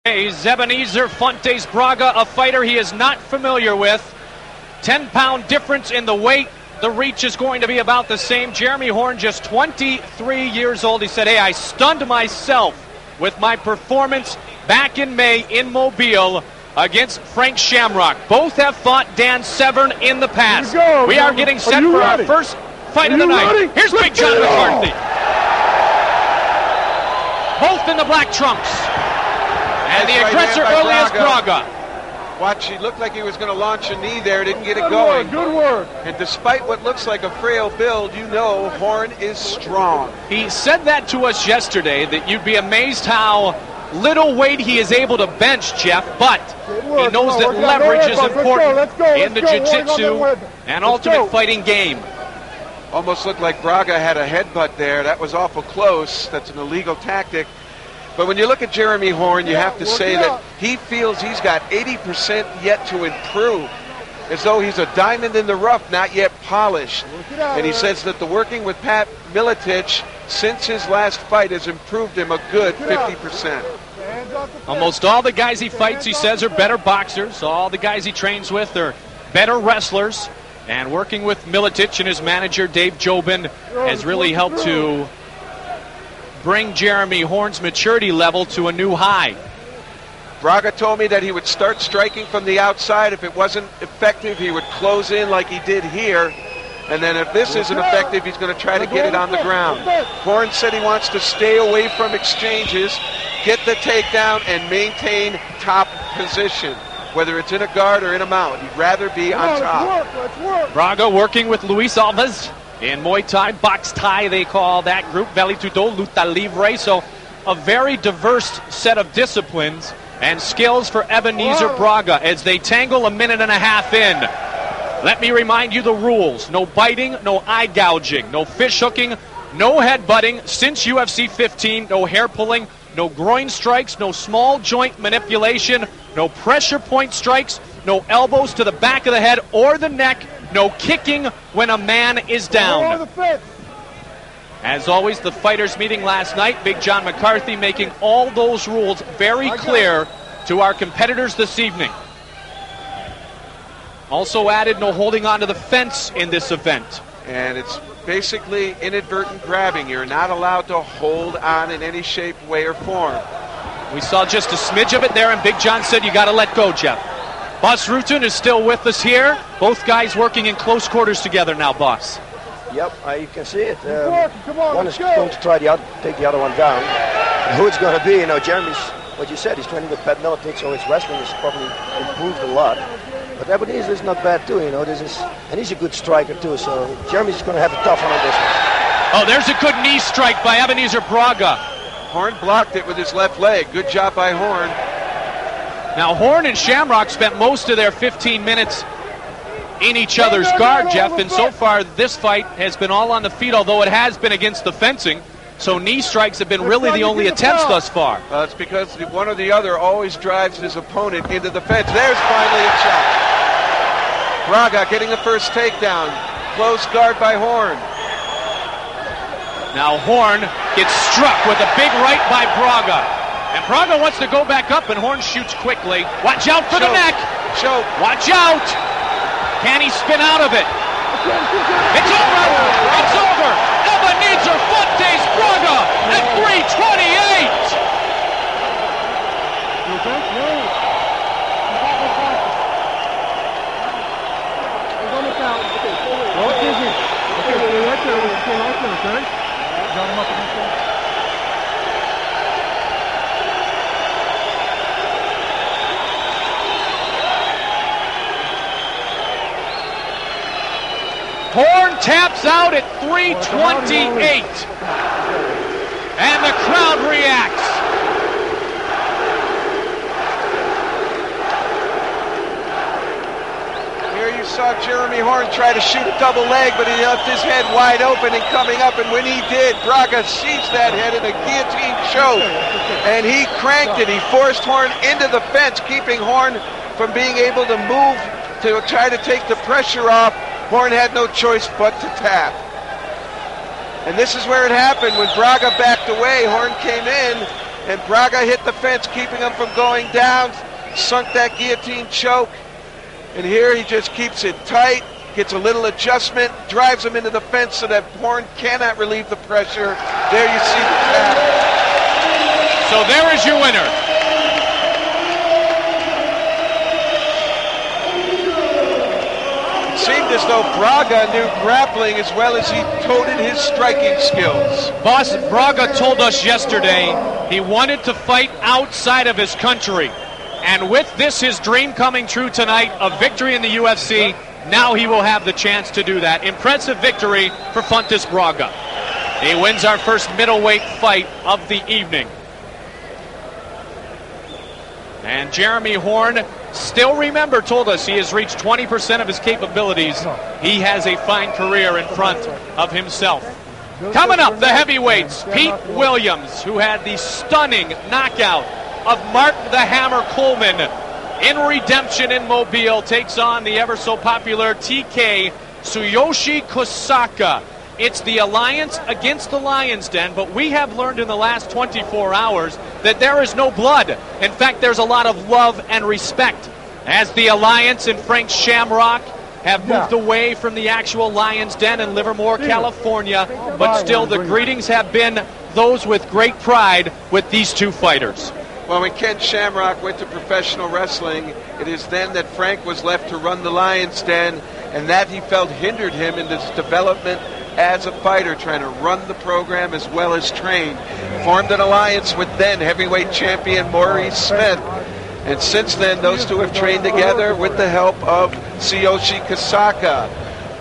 Ebenezer Fontes Braga, a fighter he is not familiar with. 10-pound difference in the weight. The reach is going to be about the same. Jeremy Horn, just 23 years old. He said, hey, I stunned myself with my performance back in May in Mobile against Frank Shamrock. Both have fought Dan Severn in the past. We are getting set for our first fight of the night. Here's Big John McCarthy. Both in the black trunks. And the aggressor early is Braga. Watch, he looked like he was going to launch a knee there, didn't get it going. Good work. And despite what looks like a frail build, you know Horn is strong. He said that to us yesterday, that you'd be amazed how little weight he is able to bench, Jeff, but he knows that leverage is important in the jiu-jitsu and ultimate fighting game. Almost looked like Braga had a headbutt there. That was awful close. That's an illegal tactic. But when you look at Jeremy Horn, you have to say that he feels he's got 80% yet to improve, as though he's a diamond in the rough, not yet polished. And he says that the working with Pat Miletich since his last fight has improved him a good 50%. Almost all the guys he fights, he says, are better boxers. All the guys he trains with are better wrestlers. And working with Miletich and his manager, Dave Jobin, has really helped to bring Jeremy Horn's maturity level to a new high. Braga told me that he would start striking from the outside. If it wasn't effective, he would close in like he did here. And then if this isn't effective, he's going to try to get it on the ground. Horn said he wants to stay away from exchanges, get the takedown, and maintain top position, whether it's in a guard or in a mount. He'd rather be on top. Braga working with Luis Alves in Muay Thai, Box Thai they call that group, Vale Tudo, Luta Livre. So a very diverse set of disciplines and skills for Ebenezer Braga as they tangle a minute and a half in. Let me remind you the rules. No biting, no eye gouging, no fish hooking, no headbutting. Since UFC 15, no hair pulling, no groin strikes, no small joint manipulation, no pressure point strikes, no elbows to the back of the head or the neck, no kicking when a man is down. As always, the fighters meeting last night, Big John McCarthy making all those rules very clear to our competitors this evening. Also added, no holding onto the fence in this event. And it's basically inadvertent grabbing. You're not allowed to hold on in any shape, way, or form. We saw just a smidge of it there, and Big John said you got to let go, Jeff. Boss Rutan is still with us here. Both guys working in close quarters together now, Boss. Yep, you can see it. One is going to try take the other one down. And who it's going to be, Jeremy's, what you said, he's training with Pat Miletich, so his wrestling has probably improved a lot. But Ebenezer is not bad too, and he's a good striker too, so Jeremy's going to have a tough one on this one. Oh, there's a good knee strike by Ebenezer Braga. Horn blocked it with his left leg. Good job by Horn. Now, Horn and Shamrock spent most of their 15 minutes in each other's guard, Jeff, and so far this fight has been all on the feet, although it has been against the fencing. So knee strikes have been really the only attempts thus far. It's because one or the other always drives his opponent into the fence. There's finally a shot. Braga getting the first takedown. Close guard by Horn. Now Horn gets struck with a big right by Braga. And Braga wants to go back up, and Horn shoots quickly. Watch out for the neck. Choke. Watch out. Can he spin out of it? It's over. It's over. Ebenezer Fontes Braga at 328. Horn taps out at 328. And the crowd reacts. Here you saw Jeremy Horn try to shoot a double leg, but he left his head wide open and coming up. And when he did, Braga seized that head in a guillotine choke. And he cranked it. He forced Horn into the fence, keeping Horn from being able to move to try to take the pressure off. Horn had no choice but to tap. And this is where it happened. When Braga backed away, Horn came in, and Braga hit the fence, keeping him from going down, sunk that guillotine choke, and here he just keeps it tight, gets a little adjustment, drives him into the fence so that Horn cannot relieve the pressure. There you see the tap. So there is your winner. It seemed as though Braga knew grappling as well as he toted his striking skills. Boss Braga told us yesterday he wanted to fight outside of his country. And with this, his dream coming true tonight, a victory in the UFC, now he will have the chance to do that. Impressive victory for Fontes Braga. He wins our first middleweight fight of the evening. And Jeremy Horn, still remember, told us he has reached 20% of his capabilities. He has a fine career in front of himself. Coming up, the heavyweights, Pete Williams, who had the stunning knockout of Mark the Hammer Coleman in Redemption in Mobile, takes on the ever so popular TK Tsuyoshi Kosaka. It's the Alliance against the Lion's Den, but we have learned in the last 24 hours that there is no blood. In fact, there's a lot of love and respect, as the Alliance and Frank Shamrock have moved away from the actual Lion's Den in Livermore, California, but still the greetings have been those with great pride with these two fighters. Well, when Ken Shamrock went to professional wrestling, it is then that Frank was left to run the Lion's Den, and that he felt hindered him in his development as a fighter, trying to run the program as well as train. Formed an alliance with then heavyweight champion Maurice Smith. And since then, those two have trained together with the help of Tsuyoshi Kosaka.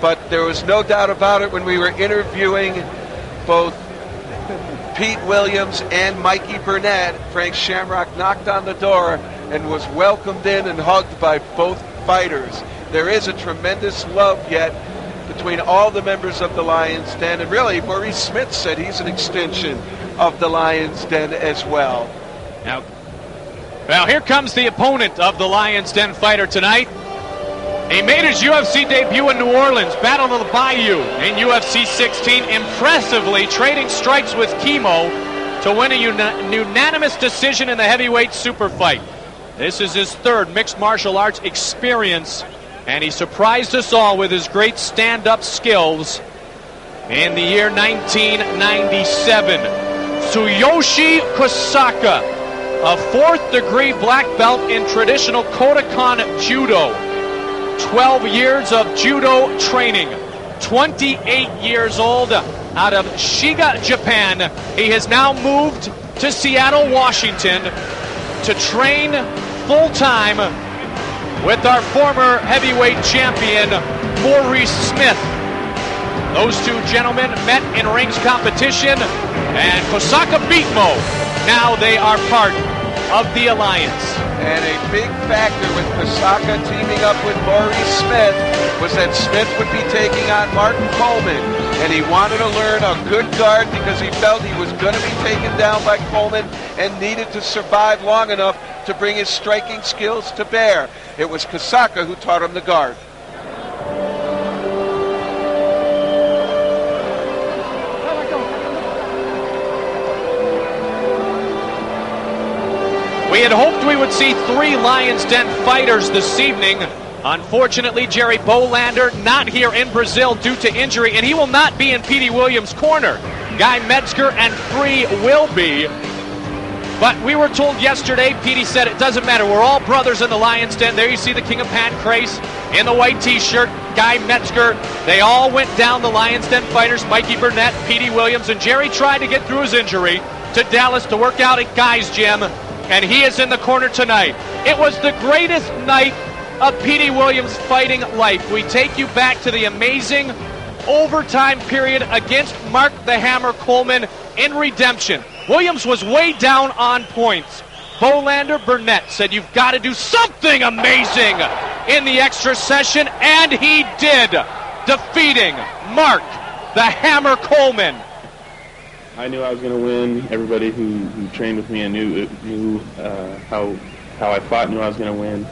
But there was no doubt about it when we were interviewing both Pete Williams and Mikey Burnett, Frank Shamrock knocked on the door and was welcomed in and hugged by both fighters. There is a tremendous love yet between all the members of the Lion's Den, and really Maurice Smith said he's an extension of the Lion's Den as well. Now here comes the opponent of the Lion's Den fighter tonight. He made his UFC debut in New Orleans, Battle of the Bayou in UFC 16, impressively trading strikes with Chemo to win a unanimous decision in the heavyweight super fight. This is his third mixed martial arts experience, and he surprised us all with his great stand-up skills in the year 1997. Tsuyoshi Kosaka, a fourth-degree black belt in traditional Kodokan Judo. 12 years of judo training. 28 years old, out of Shiga, Japan. He has now moved to Seattle, Washington to train full-time with our former heavyweight champion, Maurice Smith. Those two gentlemen met in rings competition, and Kosaka beat Mo. Now they are part of the Alliance. And a big factor with Kosaka teaming up with Maurice Smith was that Smith would be taking on Martin Coleman. And he wanted to learn a good guard because he felt he was going to be taken down by Coleman and needed to survive long enough to bring his striking skills to bear. It was Kosaka who taught him the guard. We had hoped we would see three Lion's Den fighters this evening. Unfortunately, Jerry Bolander not here in Brazil due to injury, and he will not be in Petey Williams' corner. Guy Metzger and Free will be. But we were told yesterday, Petey said it doesn't matter. We're all brothers in the Lion's Den. There you see the King of Pancrase in the white t-shirt, Guy Metzger. They all went down, the Lion's Den fighters, Mikey Burnett, Petey Williams, and Jerry tried to get through his injury to Dallas to work out at Guy's gym. And he is in the corner tonight. It was the greatest night of Petey Williams' fighting life. We take you back to the amazing overtime period against Mark the Hammer Coleman in Redemption. Williams was way down on points. Bolander Burnett said, you've got to do something amazing in the extra session, and he did, defeating Mark the Hammer Coleman. I knew I was going to win. Everybody who trained with me and knew how I fought, knew I was going to win.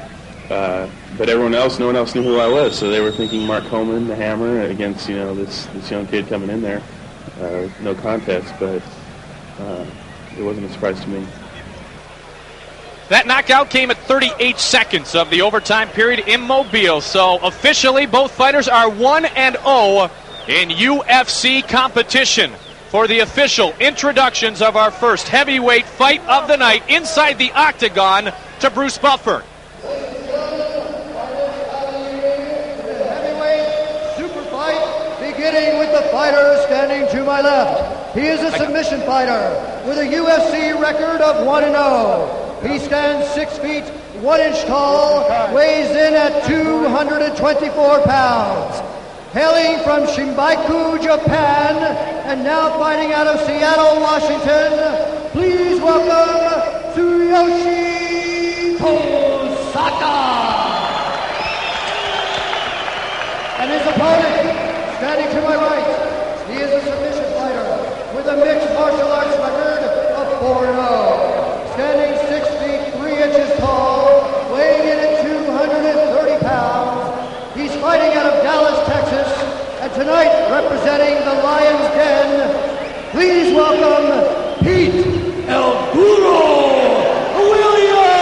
But no one else knew who I was. So they were thinking Mark Coleman, the Hammer, against this young kid coming in there. No contest. But it wasn't a surprise to me. That knockout came at 38 seconds of the overtime period in Mobile. So officially, both fighters are 1-0 in UFC competition for the official introductions of our first heavyweight fight of the night inside the octagon to Bruce Buffer. Heavyweight super fight beginning with the fighter standing to my left. He is a submission fighter with a UFC record of 1-0. He stands 6 feet 1 inch tall, weighs in at 224 pounds. Hailing from Shimbaiku, Japan, and now fighting out of Seattle, Washington, please welcome Tsuyoshi Kosaka. And his opponent, standing to my right, he is a submission fighter with a mixed martial arts record of 4-0. Standing 6 feet 3 inches tall, weighing in at 230 pounds. He's fighting out of Dallas, Texas, and tonight representing the Lions Den, please welcome Pete El Duro Williams!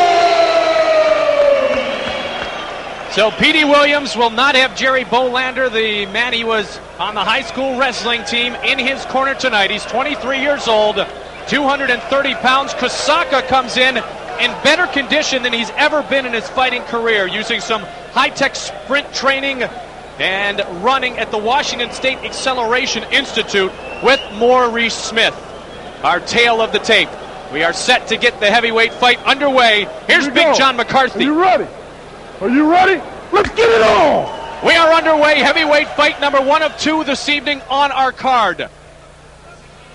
So Petey Williams will not have Jerry Bolander, the man he was on the high school wrestling team, in his corner tonight. He's 23 years old. 230 pounds. Kosaka comes in better condition than he's ever been in his fighting career, using some high-tech sprint training and running at the Washington State Acceleration Institute with Maurice Smith. Our tale of the tape. We are set to get the heavyweight fight underway. Here's Big John McCarthy. Are you ready? Are you ready? Let's get it on! We are underway. Heavyweight fight number 1 of 2 this evening on our card.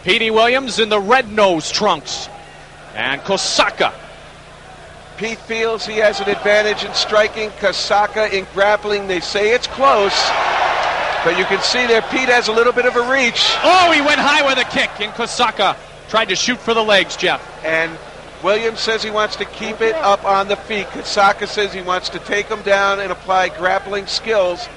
Petey Williams in the red-nose trunks. And Kosaka. Pete feels he has an advantage in striking. Kosaka in grappling. They say it's close. But you can see there Pete has a little bit of a reach. Oh, he went high with a kick. And Kosaka tried to shoot for the legs, Jeff. And Williams says he wants to keep it up on the feet. Kosaka says he wants to take him down and apply grappling skills.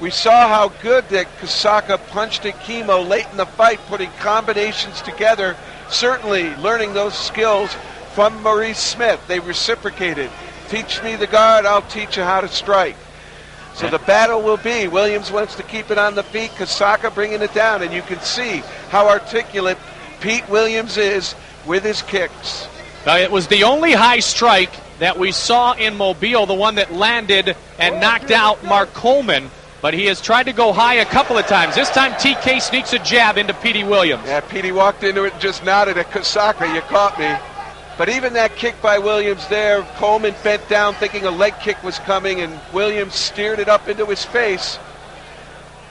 We saw how good that Kosaka punched at Kimo late in the fight, putting combinations together, certainly learning those skills from Maurice Smith. They reciprocated. Teach me the guard, I'll teach you how to strike. So the battle will be, Williams wants to keep it on the feet, Kosaka bringing it down, and you can see how articulate Pete Williams is with his kicks. It was the only high strike that we saw in Mobile, the one that landed and knocked out Mark Coleman. But he has tried to go high a couple of times. This time TK sneaks a jab into Petey Williams. Yeah, Petey walked into it and just nodded at Kosaka. You caught me. But even that kick by Williams there, Coleman bent down thinking a leg kick was coming, and Williams steered it up into his face.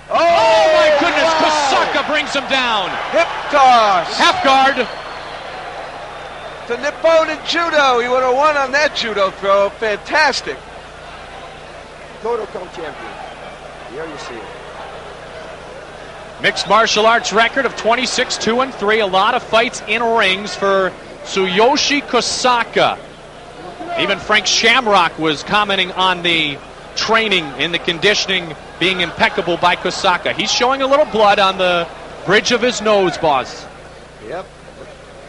Oh my goodness, wow. Kosaka brings him down. Hip toss. Half guard. To Nippon in judo. He would have won on that judo throw. Fantastic. Kodokan champion. Here you see it. Mixed martial arts record of 26-2-3. A lot of fights in rings for Tsuyoshi Kosaka. Even Frank Shamrock was commenting on the training and the conditioning being impeccable by Kosaka. He's showing a little blood on the bridge of his nose, boss. Yep.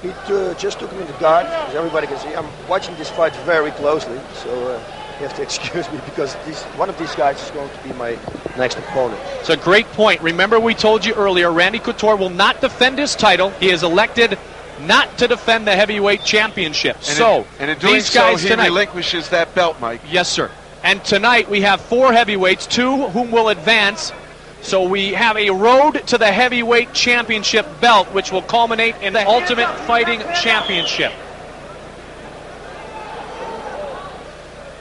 He just took him in the guard, as everybody can see. I'm watching this fight very closely, so you have to excuse me because one of these guys is going to be my next opponent. It's a great point. Remember, we told you earlier, Randy Couture will not defend his title. He is elected not to defend the heavyweight championship. And in doing these guys so, he tonight relinquishes that belt, Mike. Yes, sir. And tonight we have 4 heavyweights, 2 whom will advance. So we have a road to the heavyweight championship belt, which will culminate in the Ultimate Fighting Championship.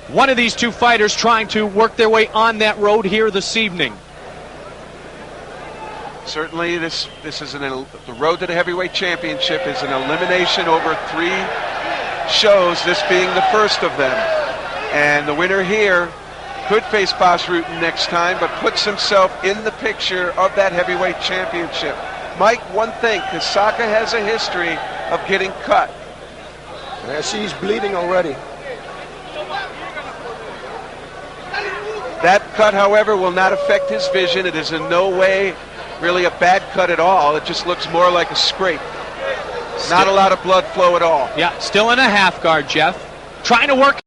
One of these 2 fighters trying to work their way on that road here this evening. Certainly, this is the road to the heavyweight championship is an elimination over 3 shows. This being the first of them, and the winner here could face Bas Rutten next time, but puts himself in the picture of that heavyweight championship. Mike, one thing: Kosaka has a history of getting cut. I see he's bleeding already. That cut, however, will not affect his vision. It is in no way really a bad cut at all. It just looks more like a scrape. Not a lot of blood flow at all. Yeah, still in a half guard, Jeff. Trying to work